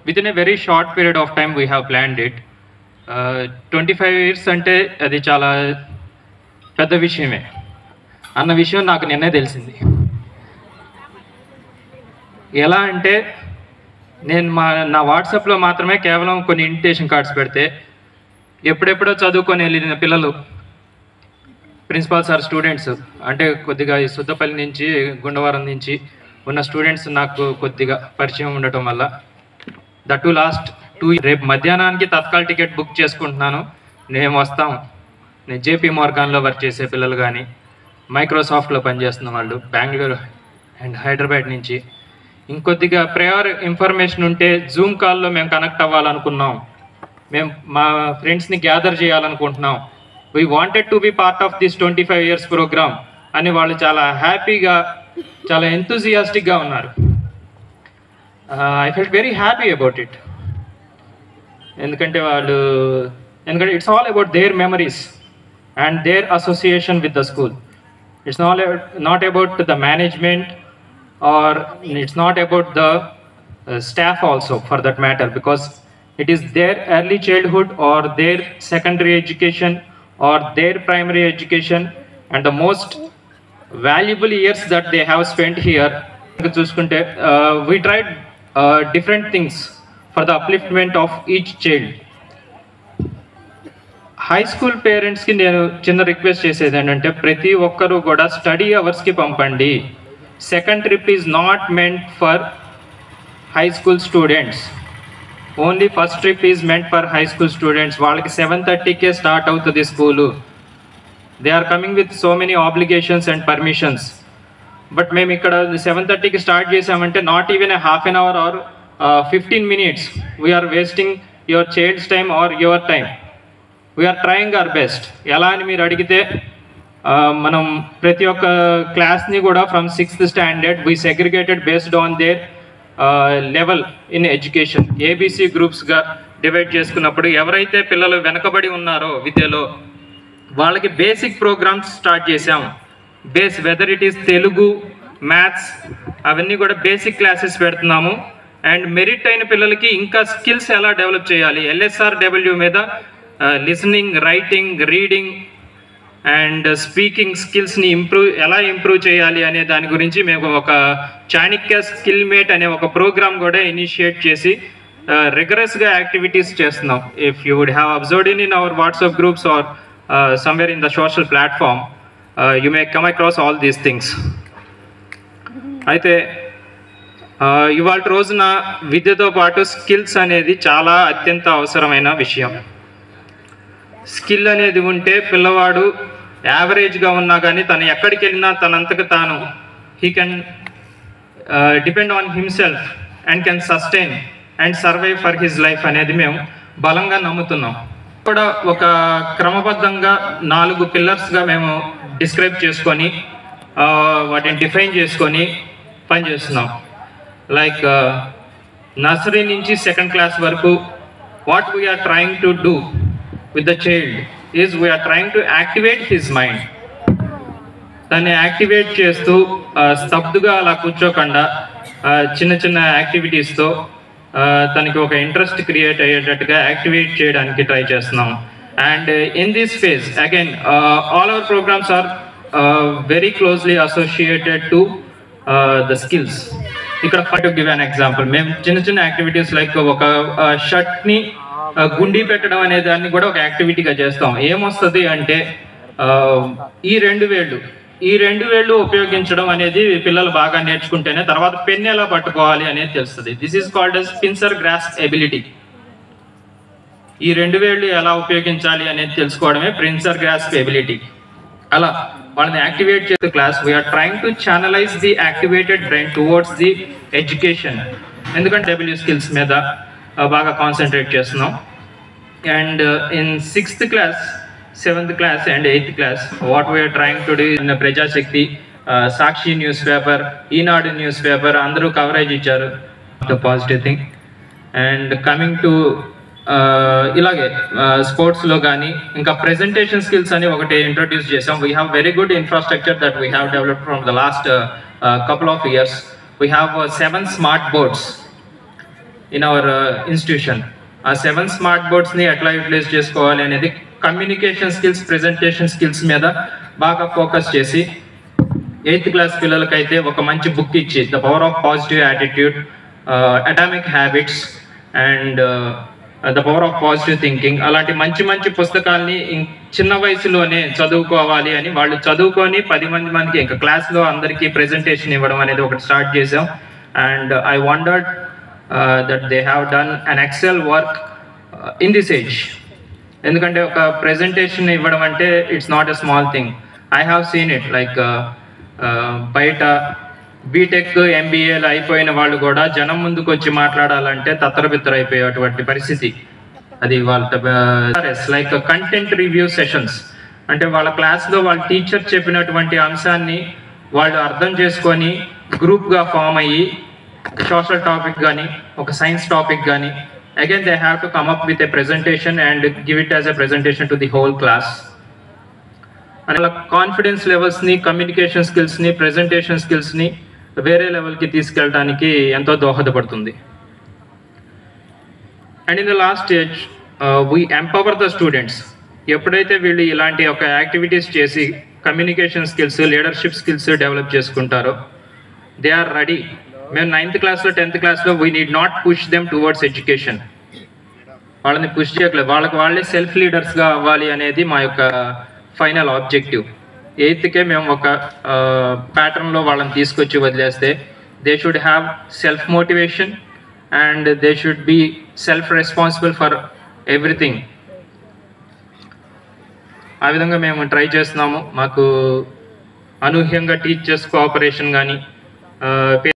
within a very short period of time we have planned it. 25 years అంటే అది చాలా పెద్ద విషయమే అన్న విషయం నాకు నిన్నే తెలిసింది. ఎలా అంటే నేను నా వాట్సాప్లో మాత్రమే కేవలం కొన్ని ఇన్విటేషన్ కార్డ్స్ పెడితే ఎప్పుడెప్పుడో చదువుకొని వెళ్ళిన పిల్లలు, ప్రిన్సిపాల్ సార్ స్టూడెంట్స్ అంటే కొద్దిగా ఈ సుద్దపల్లి నుంచి గుండవరం నుంచి ఉన్న స్టూడెంట్స్ నాకు కొద్దిగా పరిచయం ఉండటం వల్ల దట్ టు లాస్ట్ 2 రేపు మధ్యాహ్నానికి తత్కాల్ టికెట్ బుక్ చేసుకుంటున్నాను, నేను వస్తాం. నేను జేపీ మోర్గాన్లో వర్క్ చేసే పిల్లలు కానీ, మైక్రోసాఫ్ట్లో పనిచేస్తున్న వాళ్ళు బెంగళూరు అండ్ హైదరాబాద్ నుంచి, ఇంకొద్దిగా ప్రయర్ ఇన్ఫర్మేషన్ ఉంటే జూమ్ కాల్లో మేము కనెక్ట్ అవ్వాలనుకున్నాం, మేము మా ఫ్రెండ్స్ని గ్యాదర్ చేయాలనుకుంటున్నాం, we wanted to be part of this 25 years program అని వాళ్ళు చాలా హ్యాపీగా, చాలా ఎంతూజియాస్టిక్గా ఉన్నారు. I felt very happy about it. ఎందుకంటే it's all about their memories and their association with the school. It's not about the management or it's not about the staff also for that matter, because it is their early childhood or their secondary education or their primary education and the most valuable years that they have spent here. Chusukunte we tried different things for the upliftment of each child. High school పేరెంట్స్కి నేను చిన్న request చేసేది ఏంటంటే ప్రతి ఒక్కరూ కూడా study అవర్స్కి పంపండి. Second trip is not meant for high school students, only first trip is meant for high school students. వాళ్ళకి 7:30కే స్టార్ట్ అవుతుంది school. They are coming with so many obligations and permissions. But మేము ఇక్కడ 7:30కి start చేసామంటే not even a half an hour or 15 minutes we're wasting your child's time or your time. We're trying our best. ఎలా అని మీరు అడిగితే మనం ప్రతి ఒక్క క్లాస్ని కూడా from 6th standard we segregated based on their level in education. ABC గ్రూప్స్గా divide చేసుకున్నప్పుడు ఎవరైతే పిల్లలు వెనకబడి ఉన్నారో విద్యలో వాళ్ళకి బేసిక్ ప్రోగ్రామ్స్ స్టార్ట్ చేసాం. Whether it is Telugu, maths, అవన్నీ కూడా బేసిక్ క్లాసెస్ పెడుతున్నాము. అండ్ మెరిట్ అయిన పిల్లలకి ఇంకా స్కిల్స్ ఎలా డెవలప్ చేయాలి, LSRW మీద listening, writing, reading and speaking స్కిల్స్ని ఎలా ఇంప్రూవ్ చేయాలి అనే దాని గురించి మేము ఒక చాణక్య స్కిల్ మేట్ అనే ఒక ప్రోగ్రామ్ కూడా ఇనిషియేట్ చేసి రిగరస్గా యాక్టివిటీస్ చేస్తున్నాం. If you would have observed in our WhatsApp groups or somewhere in the social platform you may come across all these things. అయితే ఇవాళ రోజున విద్యతో పాటు స్కిల్స్ అనేది చాలా అత్యంత అవసరమైన విషయం. స్కిల్ అనేది ఉంటే పిల్లవాడు యావరేజ్గా ఉన్నా కానీ తను ఎక్కడికి వెళ్ళినా తనంతకు తాను he can depend on himself and can sustain and survive for his life అనేది మేము బలంగా నమ్ముతున్నాం. కూడా ఒక క్రమబద్ధంగా 4 పిల్లర్స్గా మేము డిస్క్రైబ్ చేసుకొని వాటిని డిఫైన్ చేసుకొని పనిచేస్తున్నాం. లైక్ నర్సరీ నుంచి 2nd class వరకు what we're trying to do with the child is we are trying to activate his mind. దాన్ని యాక్టివేట్ చేస్తూ స్తబ్దుగా అలా కూర్చోకుండా చిన్న చిన్న యాక్టివిటీస్తో తనకి ఒక ఇంట్రెస్ట్ క్రియేట్ అయ్యేటట్టుగా యాక్టివేట్ చేయడానికి ట్రై చేస్తున్నాం. And in this phase again all our programmes are very closely associated to the skills. ఇక్కడ టు గివ్ అన్ ఎగ్జాంపుల్, మేము చిన్న చిన్న యాక్టివిటీస్ లైక్ ఒక షర్ట్ని గుండీ పెట్టడం అనే దాన్ని కూడా ఒక యాక్టివిటీగా చేస్తాం. ఏమొస్తుంది అంటే ఈ 2 వేళ్ళు ఉపయోగించడం అనేది పిల్లలు బాగా నేర్చుకుంటేనే తర్వాత పెన్ ఎలా పట్టుకోవాలి అనేది తెలుస్తుంది. This is called as pincer grasp ability. ఈ 2 వేళ్ళు ఎలా ఉపయోగించాలి అనేది తెలుసుకోవడమే పిన్సర్ గ్రాస్ప్ ఎబిలిటీ. అలా వాళ్ళని యాక్టివేట్ చేసే class we're trying to channelise the activated brain towards the education. ఎందుకంటే డబ్ల్యూ స్కిల్స్ మీద బాగా కాన్సన్ట్రేట్ చేస్తున్నాం. And in 6th class, 7th class and 8th class what we are trying to do in Prajasakti, Sakshi news paper, Eenadu news paper అందరూ coverage ఇచ్చారు. The positive thing. And coming to ఇలాగే స్పోర్ట్స్లో కానీ ఇంకా ప్రెజెంటేషన్ స్కిల్స్ అని ఒకటి ఇంట్రొడ్యూస్ చేసాం. We have very good infrastructure that we have developed from the last couple of years. We have 7 smart boards in our institution. ఆ 7 smart బోర్డ్స్ని ఎట్లా utilise చేసుకోవాలి అనేది కమ్యూనికేషన్ స్కిల్స్, ప్రెజెంటేషన్ స్కిల్స్ మీద బాగా focus చేసి 8th క్లాస్ పిల్లలకైతే ఒక మంచి బుక్ ఇచ్చి the power of positive attitude, atomic habits and the power of positive thinking అలాంటి మంచి మంచి పుస్తకాల్ని చిన్న వయసులోనే చదువుకోవాలి అని వాళ్ళు చదువుకొని 10 మందికి ఇంకా క్లాస్లో అందరికీ ప్రెజెంటేషన్ ఇవ్వడం అనేది ఒకటి స్టార్ట్ చేసాం. And I wondered that they have done an Excel work in this age. ఎందుకంటే ఒక ప్రెజెంటేషన్ ఇవ్వడం అంటే it's not a small thing. I have seen it like బయట బీటెక్ ఎంబీఏలు అయిపోయిన వాళ్ళు కూడా జనం ముందుకు వచ్చి మాట్లాడాలంటే తత్తరబిత్తరైపోయేటువంటి పరిస్థితి. అది వాళ్ళ లైక్ కంటెంట్ రివ్యూ సెషన్స్ అంటే వాళ్ళ క్లాస్లో వాళ్ళ టీచర్ చెప్పినటువంటి అంశాన్ని వాళ్ళు అర్థం చేసుకొని గ్రూప్గా ఫామ్ అయ్యి సోషల్ టాపిక్ కానీ ఒక సైన్స్ టాపిక్ కానీ again they have to come up with a presentation and give it as a presentation to the whole class. అలా కాన్ఫిడెన్స్ లెవెల్స్ని, కమ్యూనికేషన్ స్కిల్స్ని, ప్రెజెంటేషన్ స్కిల్స్ని వేరే లెవెల్కి తీసుకెళ్ళడానికి ఎంతో దోహదపడుతుంది. And in the last stage we empower the students. ఎప్పుడైతే వీళ్ళు ఇలాంటి ఒక యాక్టివిటీస్ చేసి communication skills, leadership skills develop చేసుకుంటారో దే ఆర్ రెడీ. మేము 9th క్లాస్లో 10th క్లాస్లో we need not push them towards education. వాళ్ళని పుష్ చేయట్లేదు, వాళ్ళే సెల్ఫ్ లీడర్స్గా అవ్వాలి అనేది మా యొక్క ఫైనల్ ఆబ్జెక్టివ్. 8thకే మేము ఒక ప్యాటర్న్లో వాళ్ళని తీసుకొచ్చి వదిలేస్తే they should have self motivation and they should be self responsible for everything. ఆ విధంగా మేము ట్రై చేస్తున్నాము. మాకు అనూహ్యంగా టీచర్స్ కోఆపరేషన్ కానీ